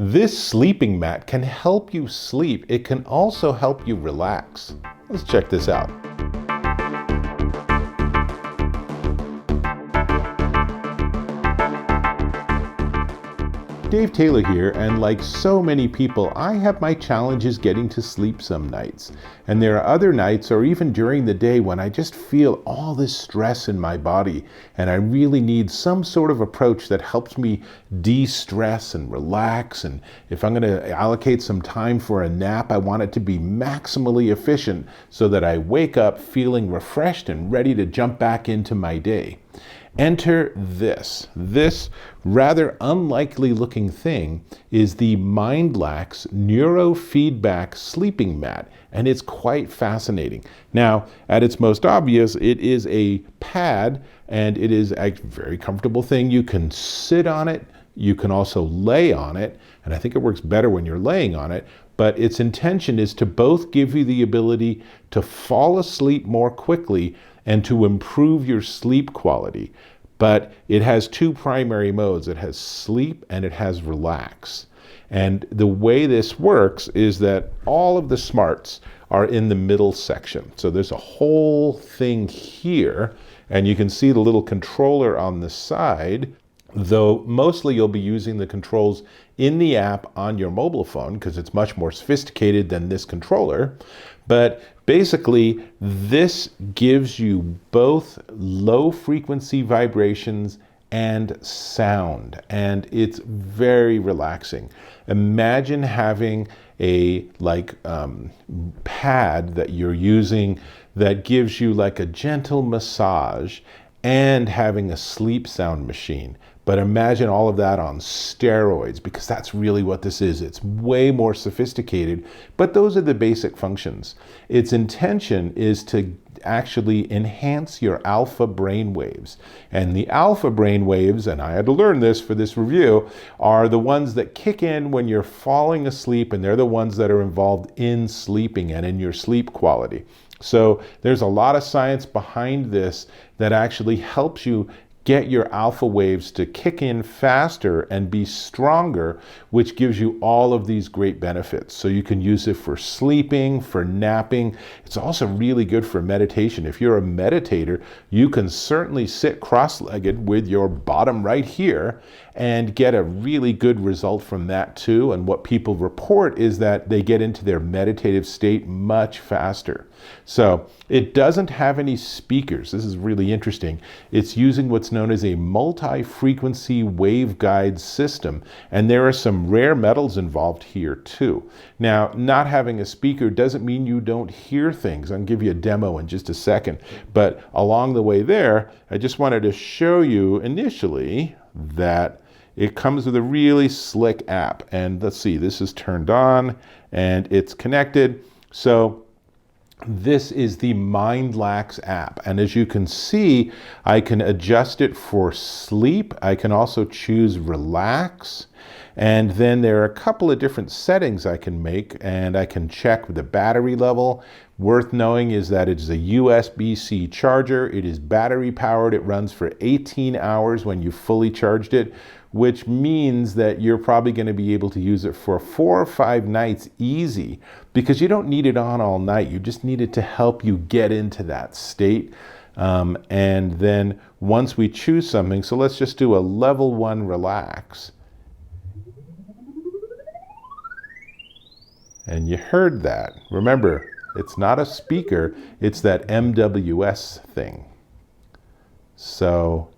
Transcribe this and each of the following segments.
This sleeping mat can help you sleep. It can also help you relax. Let's check this out. Dave Taylor here, and like so many people, I have my challenges getting to sleep some nights. And there are other nights, or even during the day, when I just feel all this stress in my body, and I really need some sort of approach that helps me de-stress and relax. And if I'm going to allocate some time for a nap, I want it to be maximally efficient so that I wake up feeling refreshed and ready to jump back into my day. Enter this. This rather unlikely looking thing is the MindLax Neurofeedback sleeping mat, and it's quite fascinating. Now, at its most obvious, it is a pad, and it is a very comfortable thing. You can sit on it, you can also lay on it, and I think it works better when you're laying on it, but its intention is to both give you the ability to fall asleep more quickly and to improve your sleep quality. But it has two primary modes. It has sleep and it has relax. And the way this works is that all of the smarts are in the middle section. So there's a whole thing here, and you can see the little controller on the side, though mostly you'll be using the controls in the app on your mobile phone because it's much more sophisticated than this controller. But basically, this gives you both low frequency vibrations and sound, and it's very relaxing. Imagine having a pad that you're using that gives you like a gentle massage and having a sleep sound machine. But imagine all of that on steroids, because that's really what this is. It's way more sophisticated, but those are the basic functions. Its intention is to actually enhance your alpha brain waves. And the alpha brain waves, and I had to learn this for this review, are the ones that kick in when you're falling asleep, and they're the ones that are involved in sleeping and in your sleep quality. So there's a lot of science behind this that actually helps you get your alpha waves to kick in faster and be stronger, which gives you all of these great benefits. So you can use it for sleeping, for napping. It's also really good for meditation. If you're a meditator, you can certainly sit cross-legged with your bottom right here and get a really good result from that too. And what people report is that they get into their meditative state much faster. So it doesn't have any speakers. This is really interesting. It's using what's known as a multi-frequency waveguide system. And there are some rare metals involved here too. Now, not having a speaker doesn't mean you don't hear things. I'll give you a demo in just a second. But along the way there, I just wanted to show you initially that it comes with a really slick app. And let's see, this is turned on and it's connected. So this is the MindLax app. And as you can see, I can adjust it for sleep. I can also choose relax. And then there are a couple of different settings I can make, and I can check the battery level. Worth knowing is that it's a USB-C charger. It is battery powered. It runs for 18 hours when you fully charged it, which means that you're probably going to be able to use it for 4 or 5 nights easy, because you don't need it on all night. You just need it to help you get into that state. And then once we choose something, so let's just do a level 1 relax. And you heard that. Remember, it's not a speaker, it's that MWS thing. So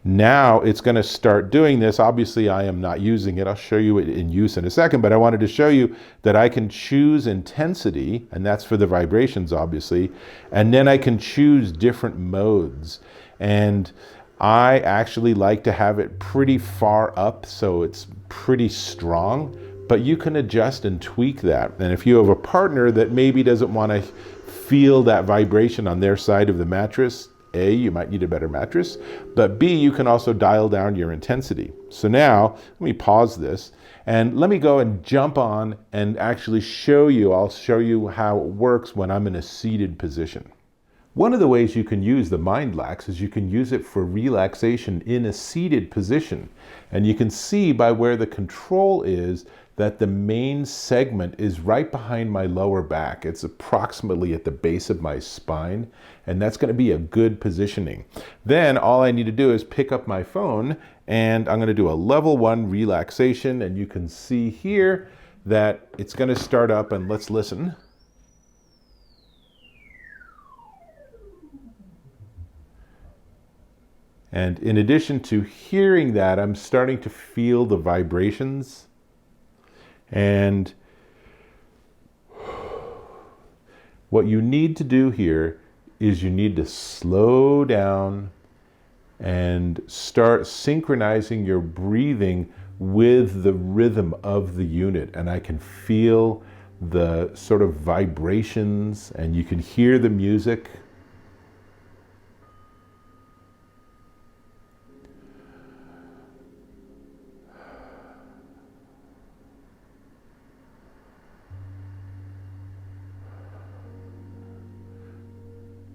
now it's going to start doing this. Obviously, I am not using it. I'll show you it in use in a second, but I wanted to show you that I can choose intensity, and that's for the vibrations, obviously, and then I can choose different modes. And I actually like to have it pretty far up, so it's pretty strong, but you can adjust and tweak that. And if you have a partner that maybe doesn't want to feel that vibration on their side of the mattress, A, you might need a better mattress, but B, you can also dial down your intensity. So now, let me pause this, and let me go and jump on and actually show you, I'll show you how it works when I'm in a seated position. One of the ways you can use the MindLax is you can use it for relaxation in a seated position. And you can see by where the control is that the main segment is right behind my lower back. It's approximately at the base of my spine, and that's going to be a good positioning. Then all I need to do is pick up my phone, and I'm going to do a level 1 relaxation, and you can see here that it's going to start up, and let's listen. And in addition to hearing that, I'm starting to feel the vibrations. And what you need to do here is you need to slow down and start synchronizing your breathing with the rhythm of the unit. And I can feel the sort of vibrations, and you can hear the music.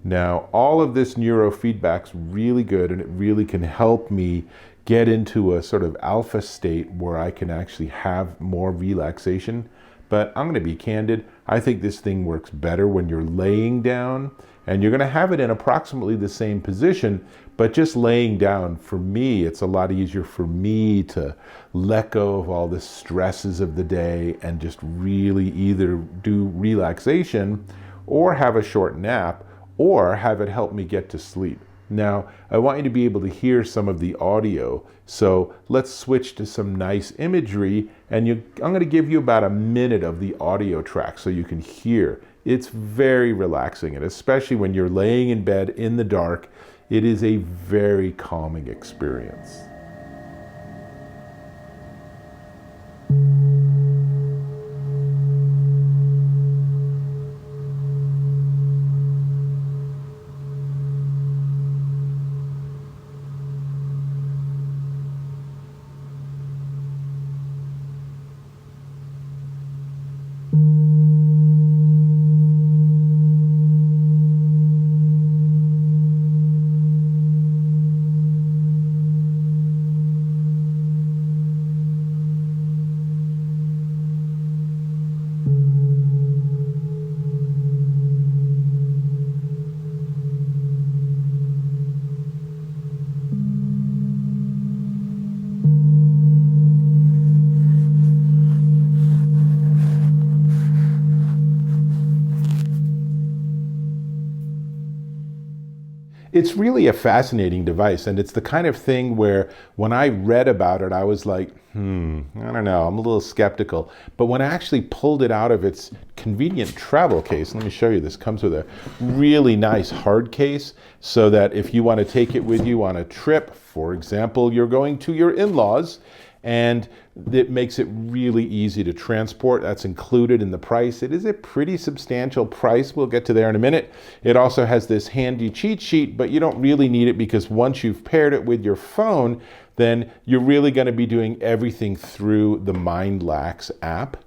Now, all of this neurofeedback's really good, and it really can help me get into a sort of alpha state where I can actually have more relaxation. But I'm going to be candid. I think this thing works better when you're laying down, and you're going to have it in approximately the same position, but just laying down, for me, it's a lot easier for me to let go of all the stresses of the day and just really either do relaxation or have a short nap, or have it help me get to sleep. Now, I want you to be able to hear some of the audio, so let's switch to some nice imagery, and I'm going to give you about a minute of the audio track so you can hear. It's very relaxing, and especially when you're laying in bed in the dark, it is a very calming experience. It's really a fascinating device, and it's the kind of thing where when I read about it, I was like, I don't know, I'm a little skeptical. But when I actually pulled it out of its convenient travel case, let me show you, this comes with a really nice hard case, so that if you want to take it with you on a trip, for example, you're going to your in-laws, and it makes it really easy to transport. That's included in the price. It is a pretty substantial price. We'll get to there in a minute. It also has this handy cheat sheet, but you don't really need it because once you've paired it with your phone, then you're really going to be doing everything through the MindLax app.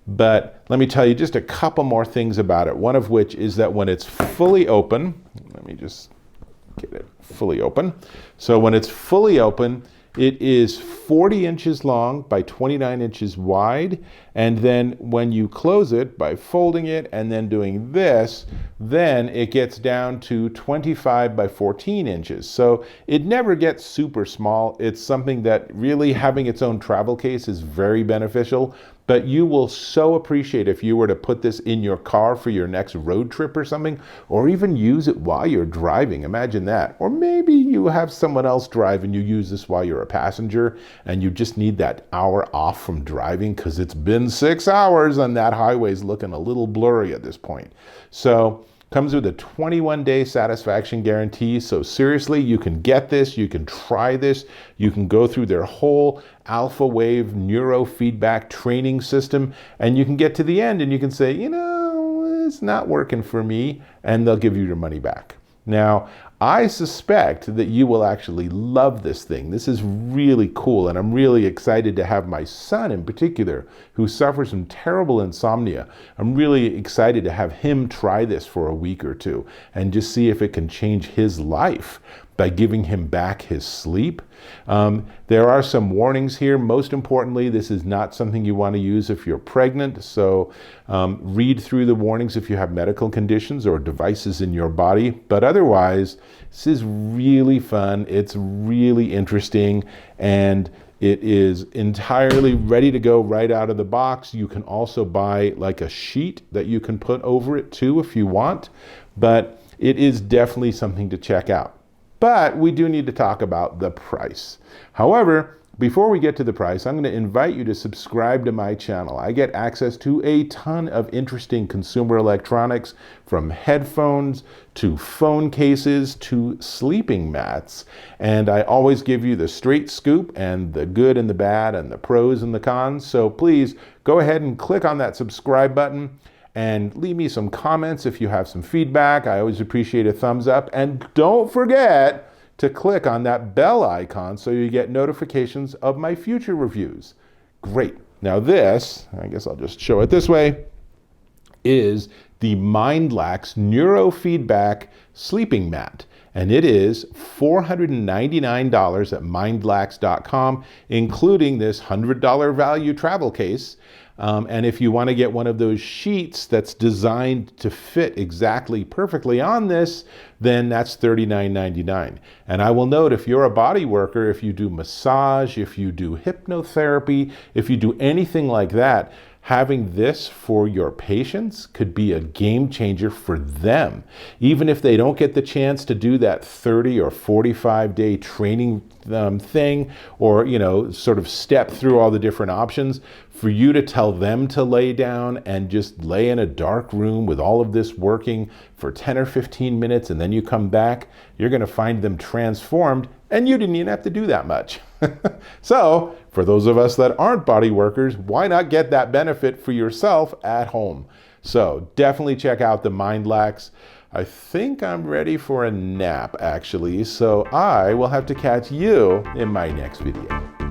But let me tell you just a couple more things about it. One of which is that when it's fully open, let me just get it fully open. So when it's fully open, it is 40 inches long by 29 inches wide, and then when you close it by folding it and then doing this, then it gets down to 25 by 14 inches. So it never gets super small. It's something that really, having its own travel case is very beneficial, but you will so appreciate if you were to put this in your car for your next road trip or something, or even use it while you're driving. Imagine that. Or maybe you have someone else drive and you use this while you're a passenger and you just need that hour off from driving because it's been 6 hours and that highway's looking a little blurry at this point. So comes with a 21-day satisfaction guarantee. So seriously, you can get this, you can try this, you can go through their whole alpha wave neurofeedback training system, and you can get to the end and you can say, you know, it's not working for me, and they'll give you your money back. Now, I suspect that you will actually love this thing. This is really cool, and I'm really excited to have my son in particular, who suffers from terrible insomnia. I'm really excited to have him try this for a week or two and just see if it can change his life by giving him back his sleep. There are some warnings here. Most importantly, this is not something you want to use if you're pregnant. So read through the warnings if you have medical conditions or devices in your body. But otherwise, this is really fun. It's really interesting, and it is entirely ready to go right out of the box. You can also buy like a sheet that you can put over it too if you want. But it is definitely something to check out. But we do need to talk about the price. However, before we get to the price, I'm going to invite you to subscribe to my channel. I get access to a ton of interesting consumer electronics, from headphones to phone cases to sleeping mats. And I always give you the straight scoop and the good and the bad and the pros and the cons. So please go ahead and click on that subscribe button and leave me some comments if you have some feedback. I always appreciate a thumbs up. And don't forget to click on that bell icon so you get notifications of my future reviews. Great. Now this, I guess I'll just show it this way, is the MindLax Neurofeedback sleeping mat. And it is $499 at mindlax.com, including this $100 value travel case. And if you want to get one of those sheets that's designed to fit exactly perfectly on this, then that's $39.99. And I will note, if you're a body worker, if you do massage, if you do hypnotherapy, if you do anything like that, having this for your patients could be a game changer for them. Even if they don't get the chance to do that 30 or 45 day training thing, or, you know, sort of step through all the different options, for you to tell them to lay down and just lay in a dark room with all of this working for 10 or 15 minutes, and then you come back, you're going to find them transformed, and you didn't even have to do that much. So for those of us that aren't body workers, why not get that benefit for yourself at home? So definitely check out the MindLax. I think I'm ready for a nap, actually, so I will have to catch you in my next video.